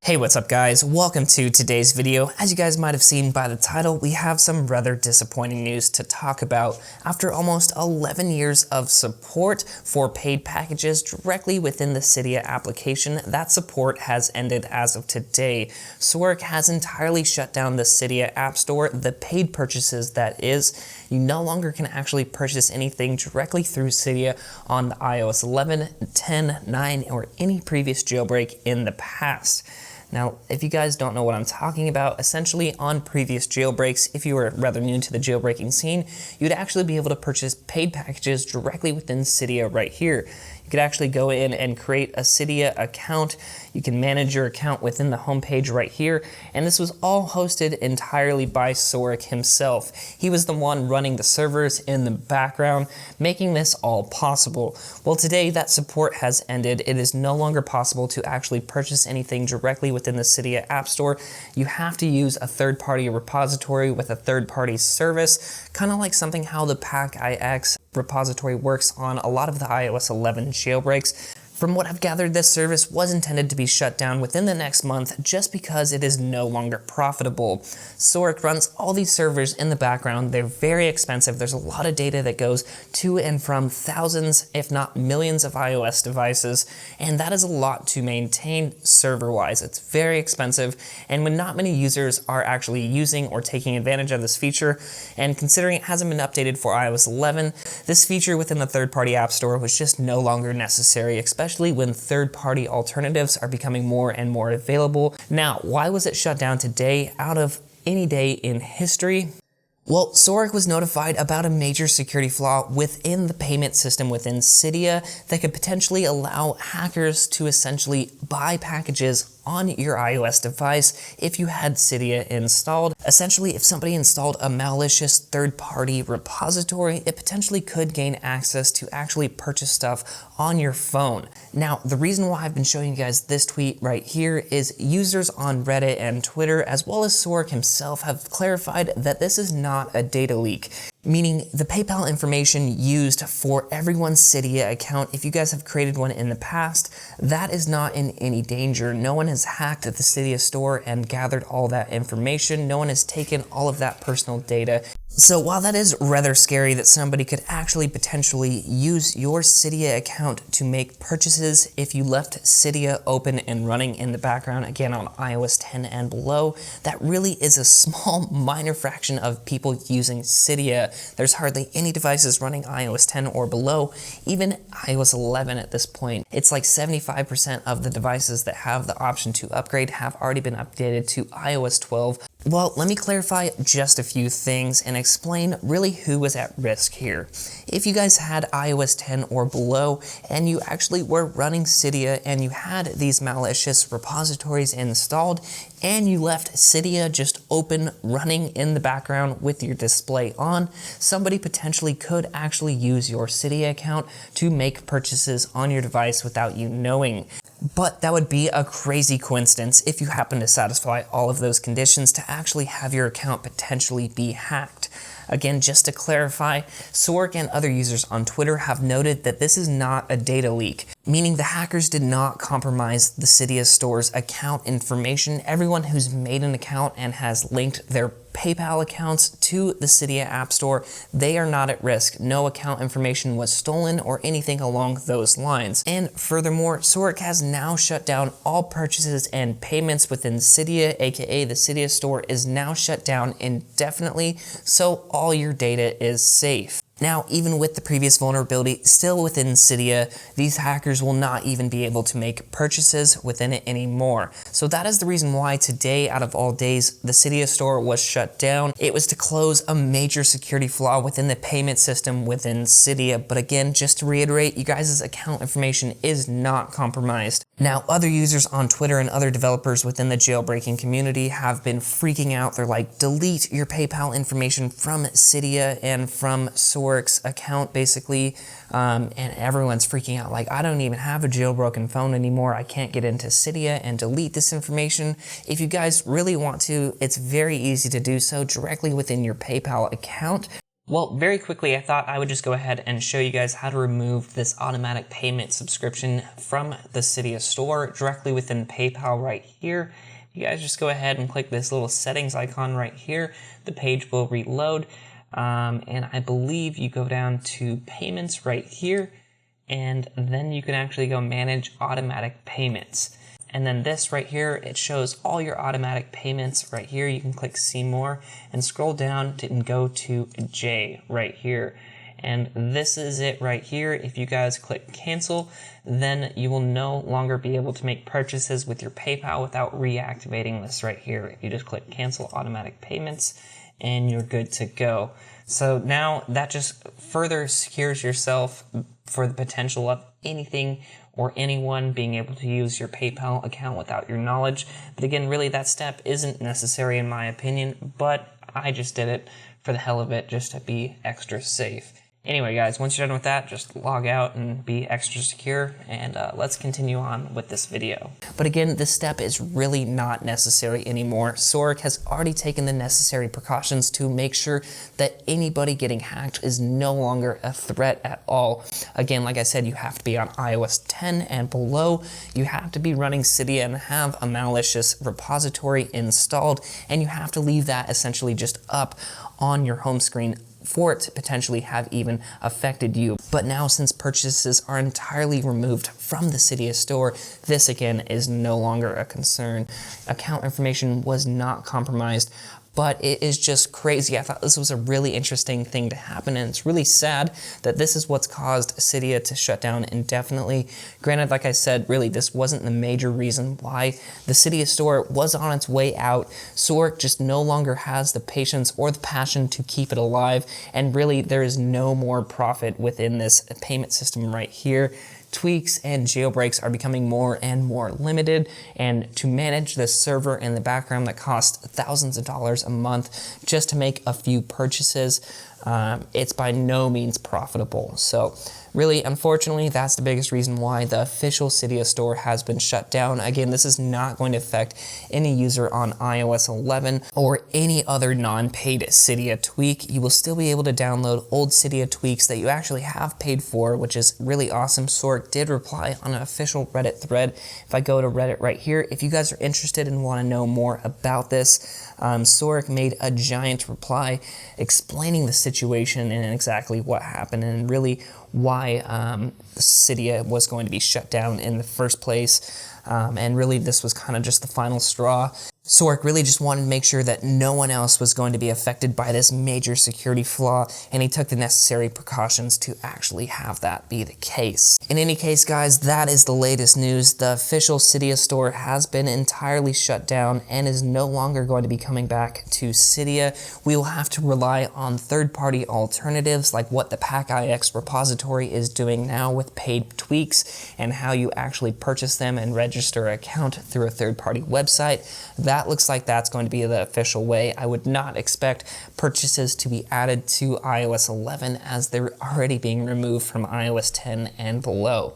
Hey, what's up guys? Welcome to today's video. As you guys might have seen by the title, we have some rather disappointing news to talk about. After almost 11 years of support for paid packages directly within the Cydia application, that support has ended as of today. Sork has entirely shut down the Cydia App Store, the paid purchases that is. You no longer can actually purchase anything directly through Cydia on the iOS 11, 10, 9, or any previous jailbreak in the past. Now, if you guys don't know what I'm talking about, essentially on previous jailbreaks, if you were rather new to the jailbreaking scene, you'd actually be able to purchase paid packages directly within Cydia right here. You could actually go in and create a Cydia account. You can manage your account within the homepage right here, and this was all hosted entirely by Sork himself. He was the one running the servers in the background, making this all possible. Well, today that support has ended. It is no longer possible to actually purchase anything directly within the Cydia App Store. You have to use a third-party repository with a third-party service, kind of like something how the PackIX repository works on a lot of the iOS 11 jailbreaks. From what I've gathered, this service was intended to be shut down within the next month just because it is no longer profitable. Sork runs all these servers in the background. They're very expensive. There's a lot of data that goes to and from thousands, if not millions of iOS devices, and that is a lot to maintain server-wise. It's very expensive, and when not many users are actually using or taking advantage of this feature, and considering it hasn't been updated for iOS 11, this feature within the third-party App Store was just no longer necessary, especially when third-party alternatives are becoming more and more available. Now, why was it shut down today out of any day in history? Well, Sork was notified about a major security flaw within the payment system within Cydia that could potentially allow hackers to essentially buy packages on your iOS device if you had Cydia installed. Essentially, if somebody installed a malicious third-party repository, it potentially could gain access to actually purchase stuff on your phone. Now, the reason why I've been showing you guys this tweet right here is users on Reddit and Twitter, as well as Sork himself, have clarified that this is not a data leak. Meaning the PayPal information used for everyone's Cydia account, if you guys have created one in the past, that is not in any danger. No one has hacked the Cydia store and gathered all that information. No one has taken all of that personal data. So while that is rather scary that somebody could actually potentially use your Cydia account to make purchases if you left Cydia open and running in the background, again on iOS 10 and below, that really is a small minor fraction of people using Cydia. There's hardly any devices running iOS 10 or below, even iOS 11 at this point. It's like 75% of the devices that have the option to upgrade have already been updated to iOS 12. Well, let me clarify just a few things and explain really who was at risk here. If you guys had iOS 10 or below and you actually were running Cydia and you had these malicious repositories installed and you left Cydia just open running in the background with your display on, somebody potentially could actually use your Cydia account to make purchases on your device without you knowing. But that would be a crazy coincidence if you happen to satisfy all of those conditions to actually have your account potentially be hacked. Again, just to clarify, Sork and other users on Twitter have noted that this is not a data leak, meaning the hackers did not compromise the Cydia store's account information. Everyone who's made an account and has linked their PayPal accounts to the Cydia App Store, they are not at risk. No account information was stolen or anything along those lines. And furthermore, Sork has now shut down all purchases and payments within Cydia, aka the Cydia Store is now shut down indefinitely, so all your data is safe. Now, even with the previous vulnerability still within Cydia, these hackers will not even be able to make purchases within it anymore. So that is the reason why today, out of all days, the Cydia store was shut down. It was to close a major security flaw within the payment system within Cydia. But again, just to reiterate, you guys' account information is not compromised. Now, other users on Twitter and other developers within the jailbreaking community have been freaking out. They're like, delete your PayPal information from Cydia and from Sork's account, basically. And everyone's freaking out, like, I don't even have a jailbroken phone anymore. I can't get into Cydia and delete this information. If you guys really want to, it's very easy to do so directly within your PayPal account. Well, very quickly, I thought I would just go ahead and show you guys how to remove this automatic payment subscription from the Cydia Store directly within PayPal right here. You guys just go ahead and click this little settings icon right here. The page will reload, and I believe you go down to payments right here, and then you can actually go manage automatic payments. And then this right here, it shows all your automatic payments right here. You can click see more and scroll down and go to J right here. And this is it right here. If you guys click cancel, then you will no longer be able to make purchases with your PayPal without reactivating this right here. You just click cancel automatic payments and you're good to go. So now that just further secures yourself for the potential of anything or anyone being able to use your PayPal account without your knowledge. But again, really that step isn't necessary in my opinion, but I just did it for the hell of it just to be extra safe. Anyway guys, once you're done with that, just log out and be extra secure, and let's continue on with this video. But again, this step is really not necessary anymore. Sorek has already taken the necessary precautions to make sure that anybody getting hacked is no longer a threat at all. Again, like I said, you have to be on iOS 10 and below. You have to be running Cydia and have a malicious repository installed, and you have to leave that essentially just up on your home screen for it to potentially have even affected you. But now, since purchases are entirely removed from the Cydia Store, this again is no longer a concern. Account information was not compromised, but it is just crazy. I thought this was a really interesting thing to happen, and it's really sad that this is what's caused Cydia to shut down indefinitely. Granted, like I said, really this wasn't the major reason why the Cydia Store was on its way out. Sorek just no longer has the patience or the passion to keep it alive, and really there is no more profit within this payment system right here. Tweaks and jailbreaks are becoming more and more limited, and to manage this server in the background that costs thousands of dollars a month just to make a few purchases, it's by no means profitable. So really, unfortunately, that's the biggest reason why the official Cydia Store has been shut down. Again, this is not going to affect any user on iOS 11 or any other non-paid Cydia tweak. You will still be able to download old Cydia tweaks that you actually have paid for, which is really awesome. Sorek did reply on an official Reddit thread. If I go to Reddit right here, if you guys are interested and want to know more about this, Sorek made a giant reply explaining the situation and exactly what happened and really why Cydia was going to be shut down in the first place. And really this was kind of just the final straw. Sorek really just wanted to make sure that no one else was going to be affected by this major security flaw, and he took the necessary precautions to actually have that be the case. In any case, guys, that is the latest news. The official Cydia Store has been entirely shut down and is no longer going to be coming back to Cydia. We will have to rely on third-party alternatives like what the PackIX repository is doing now with paid tweaks and how you actually purchase them and register an account through a third-party website. That looks like that's going to be the official way. I would not expect purchases to be added to iOS 11 as they're already being removed from iOS 10 and below.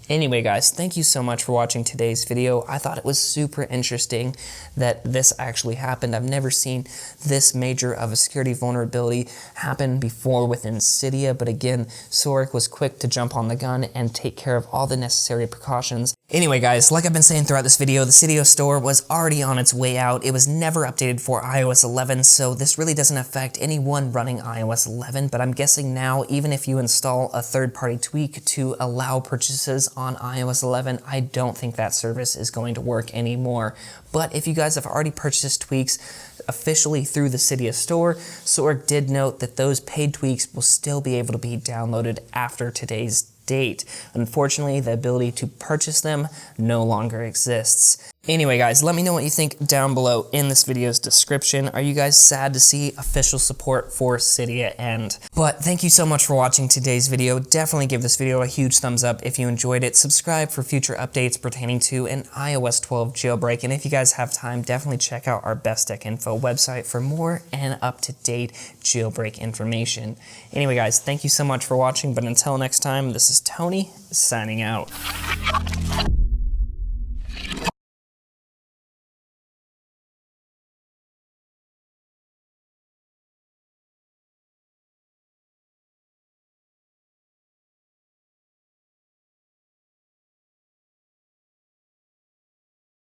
Anyway, guys, thank you so much for watching today's video. I thought it was super interesting that this actually happened. I've never seen this major of a security vulnerability happen before within Cydia, but again, Sorek was quick to jump on the gun and take care of all the necessary precautions. Anyway, guys, like I've been saying throughout this video, the Cydia Store was already on its way out. It was never updated for iOS 11, so this really doesn't affect anyone running iOS 11, but I'm guessing now, even if you install a third-party tweak to allow purchases on iOS 11, I don't think that service is going to work anymore. But if you guys have already purchased tweaks officially through the Cydia Store, Sorek did note that those paid tweaks will still be able to be downloaded after today's date. Unfortunately, the ability to purchase them no longer exists. Anyway, guys, let me know what you think down below in this video's description. Are you guys sad to see official support for Cydia end? But thank you so much for watching today's video. Definitely give this video a huge thumbs up if you enjoyed it. Subscribe for future updates pertaining to an iOS 12 jailbreak. And if you guys have time, definitely check out our Best Tech Info website for more and up-to-date jailbreak information. Anyway, guys, thank you so much for watching. But until next time, this is Tony signing out.